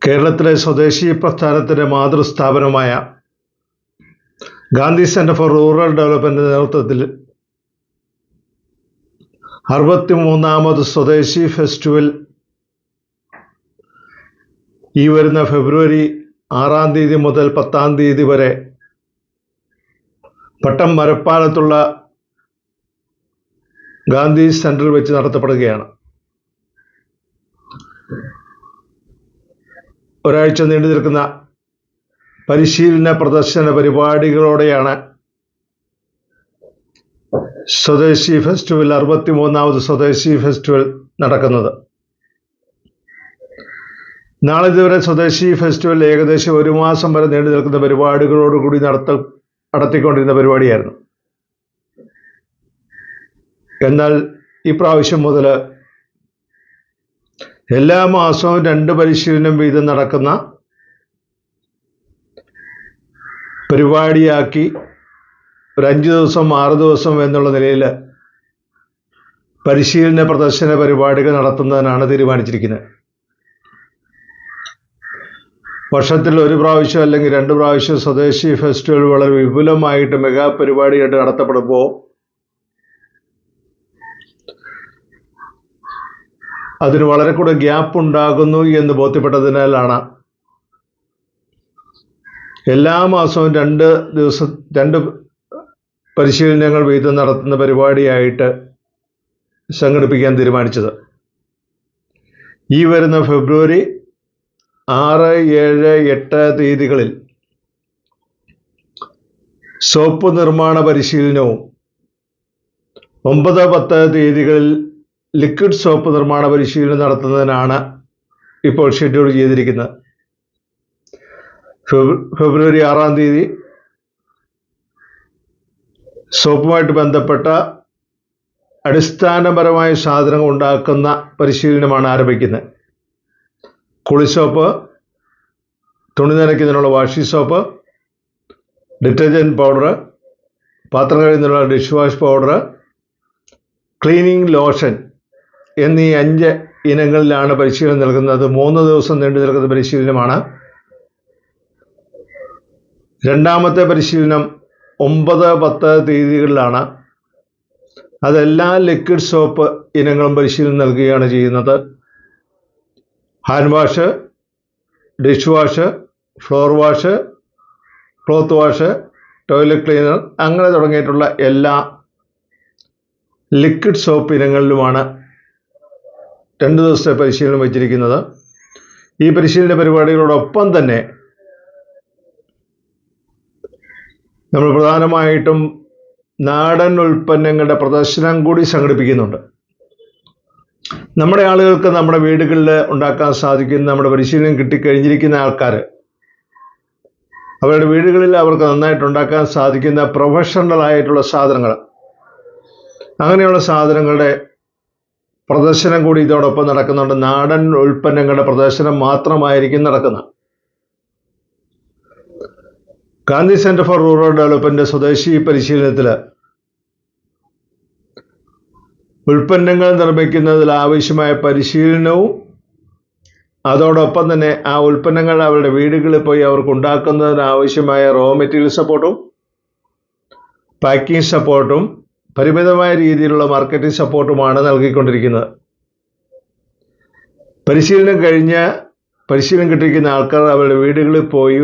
കേരളത്തിലെ സ്വദേശി പ്രസ്ഥാനത്തിൻ്റെ മാതൃസ്ഥാപനമായ ഗാന്ധി സെൻറ്റർ ഫോർ റൂറൽ ഡെവലപ്മെൻറ്റിൻ്റെ നേതൃത്വത്തിൽ 63ാമത് സ്വദേശി ഫെസ്റ്റിവൽ ഈ വരുന്ന ഫെബ്രുവരി 6-ാം തീയതി മുതൽ 10-ാം തീയതി വരെ പട്ടം മരപ്പാലത്തുള്ള ഗാന്ധി സെൻറ്ററിൽ വെച്ച് നടത്തപ്പെടുകയാണ്. ഒരാഴ്ച നീണ്ടു നിൽക്കുന്ന പരിശീലന പ്രദർശന പരിപാടികളോടെയാണ് സ്വദേശി ഫെസ്റ്റിവൽ 63ാമത് സ്വദേശി ഫെസ്റ്റിവൽ നടക്കുന്നത്. നാളിതുവരെ സ്വദേശി ഫെസ്റ്റിവൽ ഏകദേശം 1 മാസം വരെ നീണ്ടു നിൽക്കുന്ന പരിപാടികളോടുകൂടി നടത്തിക്കൊണ്ടിരുന്ന പരിപാടിയായിരുന്നു. എന്നാൽ ഈ പ്രാവശ്യം മുതൽ എല്ലാ മാസവും 2 പരിശീലനം വീതം നടക്കുന്ന പരിപാടിയാക്കി ഒരു 5 ദിവസം 6 ദിവസം എന്നുള്ള നിലയിൽ പരിശീലന പ്രദർശന പരിപാടികൾ നടത്തുന്നതിനാണ് തീരുമാനിച്ചിരിക്കുന്നത്. വർഷത്തിൽ 1 പ്രാവശ്യം അല്ലെങ്കിൽ 2 പ്രാവശ്യം സ്വദേശി ഫെസ്റ്റിവൽ വളരെ വിപുലമായിട്ട് മെഗാ പരിപാടിയായിട്ട് നടത്തപ്പെടുമ്പോൾ അതിന് വളരെ കൂടെ ഗ്യാപ്പ് ഉണ്ടാകുന്നു എന്ന് ബോധ്യപ്പെട്ടതിനാലാണ് എല്ലാ മാസവും 2 പരിശീലനങ്ങൾ വീതം നടത്തുന്ന പരിപാടിയായിട്ട് സംഘടിപ്പിക്കാൻ തീരുമാനിച്ചത്. ഈ വരുന്ന ഫെബ്രുവരി 6, 7, 8 തീയതികളിൽ സോപ്പ് നിർമ്മാണ പരിശീലനവും 9, 10 തീയതികളിൽ ലിക്വിഡ് സോപ്പ് നിർമ്മാണ പരിശീലനം നടത്തുന്നതിനാണ് ഇപ്പോൾ ഷെഡ്യൂൾ ചെയ്തിരിക്കുന്നത്. ഫെബ്രുവരി 6-ാം തീയതി സോപ്പുമായിട്ട് ബന്ധപ്പെട്ട അടിസ്ഥാനപരമായ സാധനങ്ങൾ ഉണ്ടാക്കുന്ന പരിശീലനമാണ് ആരംഭിക്കുന്നത്. കുളിസോപ്പ്, തുണി നനയ്ക്കുന്നതിനുള്ള വാഷി സോപ്പ്, ഡിറ്റർജൻറ്റ് പൗഡർ, പാത്രം കഴുകുന്നതിനുള്ള dish wash powder, cleaning lotion എന്നീ 5 ഇനങ്ങളിലാണ് പരിശീലനം നൽകുന്നത്. 3 ദിവസം നീണ്ടു നിൽക്കുന്ന പരിശീലനമാണ്. 2ാമത്തെ പരിശീലനം 9, 10 തീയതികളിലാണ്. അതെല്ലാ ലിക്വിഡ് സോപ്പ് ഇനങ്ങളും പരിശീലനം നൽകുകയാണ് ചെയ്യുന്നത്. Hand wash, dish wash, floor wash, cloth wash, toilet cleaner അങ്ങനെ തുടങ്ങിയിട്ടുള്ള എല്ലാ ലിക്വിഡ് സോപ്പ് ഇനങ്ങളിലുമാണ് 2 ദിവസത്തെ പരിശീലനം വച്ചിരിക്കുന്നത്. ഈ പരിശീലന പരിപാടികളോടൊപ്പം തന്നെ നമ്മൾ പ്രധാനമായിട്ടും നാടൻ ഉൽപ്പന്നങ്ങളുടെ പ്രദർശനം കൂടി സംഘടിപ്പിക്കുന്നുണ്ട്. നമ്മുടെ ആളുകൾക്ക് നമ്മുടെ വീടുകളിൽ ഉണ്ടാക്കാൻ സാധിക്കുന്ന, നമ്മുടെ പരിശീലനം കിട്ടിക്കഴിഞ്ഞിരിക്കുന്ന ആൾക്കാർ അവരുടെ വീടുകളിൽ അവർക്ക് നന്നായിട്ട് ഉണ്ടാക്കാൻ സാധിക്കുന്ന പ്രൊഫഷണൽ ആയിട്ടുള്ള സാധനങ്ങൾ, അങ്ങനെയുള്ള സാധനങ്ങളുടെ പ്രദർശനം കൂടി ഇതോടൊപ്പം നടക്കുന്നുണ്ട്. നാടൻ ഉൽപ്പന്നങ്ങളുടെ പ്രദർശനം മാത്രമായിരിക്കും നടക്കുന്നത്. Gandhi centre for rural development സ്വദേശി പരിശീലനത്തിൽ ഉൽപ്പന്നങ്ങൾ നിർമ്മിക്കുന്നതിൽ ആവശ്യമായ പരിശീലനവും അതോടൊപ്പം തന്നെ ആ ഉൽപ്പന്നങ്ങൾ അവരുടെ വീടുകളിൽ പോയി അവർക്ക് ഉണ്ടാക്കുന്നതിന് ആവശ്യമായ റോ മെറ്റീരിയൽ സപ്പോർട്ടും പാക്കിംഗ് സപ്പോർട്ടും പരിമിതമായ രീതിയിലുള്ള മാർക്കറ്റിംഗ് സപ്പോർട്ടുമാണ് നൽകിക്കൊണ്ടിരിക്കുന്നത്. പരിശീലനം കിട്ടിയിരിക്കുന്ന ആൾക്കാർ അവരുടെ വീടുകളിൽ പോയി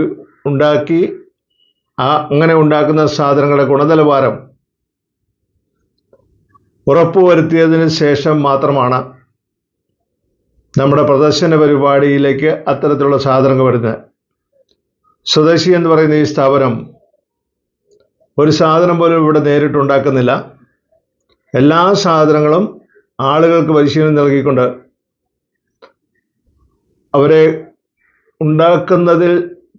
ഉണ്ടാക്കി അങ്ങനെ ഉണ്ടാക്കുന്ന സാധനങ്ങളുടെ ഗുണനിലവാരം ഉറപ്പുവരുത്തിയതിന് ശേഷം മാത്രമാണ് നമ്മുടെ പ്രദർശന പരിപാടിയിലേക്ക് അത്തരത്തിലുള്ള സാധനങ്ങൾ വരുന്നത്. സ്വദേശി എന്ന് പറയുന്ന ഈ സ്ഥാപനം ഒരു സാധനം പോലും ഇവിടെ നേരിട്ട് ഉണ്ടാക്കുന്നില്ല. എല്ലാ സാധനങ്ങളും ആളുകൾക്ക് പരിശീലനം നൽകിക്കൊണ്ട് അവരെ ഉണ്ടാക്കുന്നതിൽ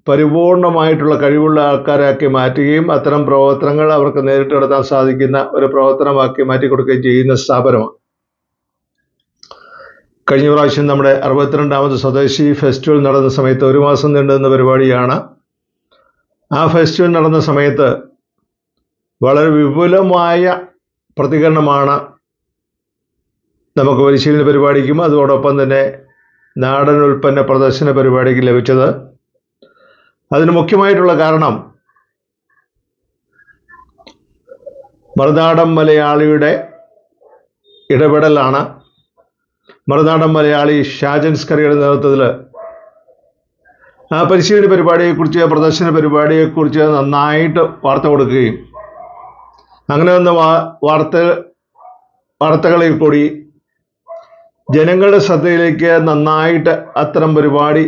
പരിപൂർണമായിട്ടുള്ള കഴിവുള്ള ആൾക്കാരാക്കി മാറ്റുകയും അത്തരം പ്രവർത്തനങ്ങൾ അവർക്ക് നേരിട്ട് നടത്താൻ സാധിക്കുന്ന ഒരു പ്രവർത്തനമാക്കി മാറ്റിക്കൊടുക്കുകയും ചെയ്യുന്ന സ്ഥാപനമാണ്. കഴിഞ്ഞ പ്രാവശ്യം നമ്മുടെ 62ാമത് സ്വദേശി ഫെസ്റ്റിവൽ നടന്ന സമയത്ത് 1 മാസം നീണ്ടുനിന്ന പരിപാടിയാണ്. ആ ഫെസ്റ്റിവൽ നടന്ന സമയത്ത് വളരെ വിപുലമായ പ്രതികരണമാണ് നമുക്ക് പരിശീലന പരിപാടിക്കും അതോടൊപ്പം തന്നെ നാടൻ ഉൽപ്പന്ന പ്രദർശന പരിപാടിക്ക് ലഭിച്ചത്. അതിന് മുഖ്യമായിട്ടുള്ള കാരണം മറുനാടൻ മലയാളിയുടെ ഇടപെടലാണ്. മറുനാടൻ മലയാളി ഷാജൻ സ്കറിയുടെ നേതൃത്വത്തിൽ ആ പരിശീലന പരിപാടിയെക്കുറിച്ച്, പ്രദർശന പരിപാടിയെക്കുറിച്ച് നന്നായിട്ട് വാർത്ത കൊടുക്കുകയും അങ്ങനെ വന്ന വാർത്തകളിൽ കൂടി ജനങ്ങളുടെ ശ്രദ്ധയിലേക്ക് നന്നായിട്ട് അത്തരം പരിപാടി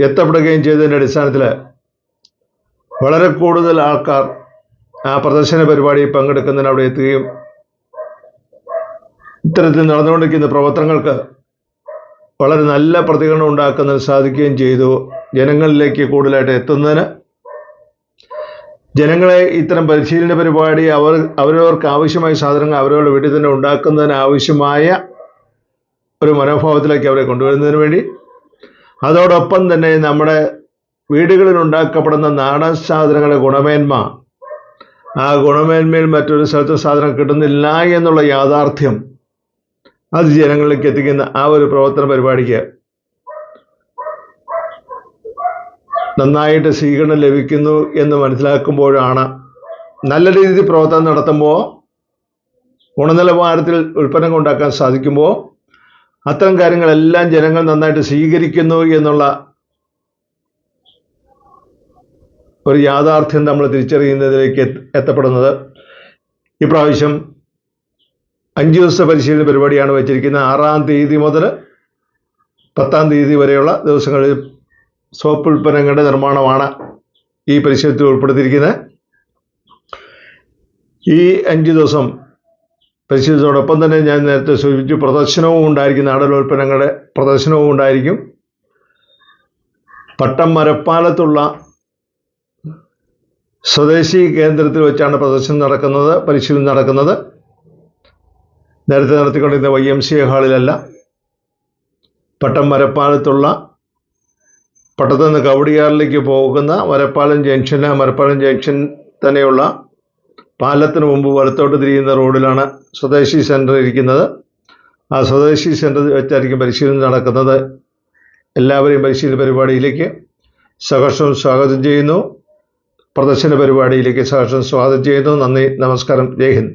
എത്തപ്പെടുകയും ചെയ്തതിൻ്റെ അടിസ്ഥാനത്തിൽ വളരെ കൂടുതൽ ആൾക്കാർ ആ പ്രദർശന പരിപാടിയിൽ പങ്കെടുക്കുന്നതിന് അവിടെ എത്തുകയും ഇത്തരത്തിൽ നടന്നുകൊണ്ടിരിക്കുന്ന പ്രവർത്തനങ്ങൾക്ക് വളരെ നല്ല പ്രതികരണം ഉണ്ടാക്കുന്നതിന് സാധിക്കുകയും ചെയ്തു. ജനങ്ങളിലേക്ക് കൂടുതലായിട്ട് എത്തുന്നതിന്, ജനങ്ങളെ ഇത്തരം പരിശീലന പരിപാടി അവരവർക്ക് ആവശ്യമായ സാധനങ്ങൾ അവരവരുടെ വീട്ടിൽ തന്നെ ഉണ്ടാക്കുന്നതിന് ആവശ്യമായ ഒരു മനോഭാവത്തിലേക്ക് അവരെ കൊണ്ടുവരുന്നതിന് വേണ്ടി, അതോടൊപ്പം തന്നെ നമ്മുടെ വീടുകളിൽ ഉണ്ടാക്കപ്പെടുന്ന നാടൻ സാധനങ്ങളുടെ ഗുണമേന്മ, ആ ഗുണമേന്മയിൽ മറ്റൊരു സ്ഥലത്ത് സാധനം കിട്ടുന്നില്ല എന്നുള്ള യാഥാർത്ഥ്യം അത് ജനങ്ങളിലേക്ക് എത്തിക്കുന്ന ആ ഒരു പ്രവർത്തന പരിപാടിക്ക് നന്നായിട്ട് സ്വീകരണം ലഭിക്കുന്നു എന്ന് മനസ്സിലാക്കുമ്പോഴാണ്, നല്ല രീതിയിൽ പ്രവർത്തനം നടത്തുമ്പോൾ, ഗുണനിലവാരത്തിൽ ഉൽപ്പന്നങ്ങൾ ഉണ്ടാക്കാൻ സാധിക്കുമ്പോൾ അത്തരം കാര്യങ്ങളെല്ലാം ജനങ്ങൾ നന്നായിട്ട് സ്വീകരിക്കുന്നു എന്നുള്ള ഒരു യാഥാർത്ഥ്യം നമ്മൾ തിരിച്ചറിയുന്നതിലേക്ക് എത്തപ്പെടുന്നത്. ഇപ്രാവശ്യം 5 ദിവസത്തെ പരിശീലന പരിപാടിയാണ് വെച്ചിരിക്കുന്നത്. 6-ാം തീയതി മുതൽ 10-ാം തീയതി വരെയുള്ള ദിവസങ്ങളിൽ സോപ്പ് ഉൽപ്പന്നങ്ങളുടെ നിർമ്മാണമാണ് ഈ പരിശീലനത്തിൽ ഉൾപ്പെടുത്തിയിരിക്കുന്നത്. ഈ 5 ദിവസം പരിശീലനത്തോടൊപ്പം തന്നെ ഞാൻ നേരത്തെ സൂചിപ്പിച്ചു, പ്രദർശനവും ഉണ്ടായിരിക്കും. നാടൻ ഉൽപ്പന്നങ്ങളുടെ പ്രദർശനവും ഉണ്ടായിരിക്കും. പട്ടം മരപ്പാലത്തുള്ള സ്വദേശി കേന്ദ്രത്തിൽ വെച്ചാണ് പരിശീലനം നടക്കുന്നത്. നേരത്തെ നടത്തിക്കൊണ്ടിരുന്ന YMCA ഹാളിലല്ല, പട്ടം മരപ്പാലത്തുള്ള, പട്ടത്തു നിന്ന് കവടിയാറിലേക്ക് പോകുന്ന മരപ്പാലം ജംഗ്ഷൻ തന്നെയുള്ള പാലത്തിന് മുമ്പ് വലത്തോട്ട് തിരിയുന്ന റോഡിലാണ് സ്വദേശി സെൻറ്റർ ഇരിക്കുന്നത്. ആ സ്വദേശി സെൻറ്ററിൽ വെച്ചായിരിക്കും പരിശീലനം നടക്കുന്നത്. എല്ലാവരെയും പരിശീലന പരിപാടിയിലേക്ക് സഹർഷം സ്വാഗതം ചെയ്യുന്നു. പ്രദർശന പരിപാടിയിലേക്ക് സഹർഷം സ്വാഗതം ചെയ്യുന്നു. നന്ദി, നമസ്കാരം, ജയ് ഹിന്ദ്.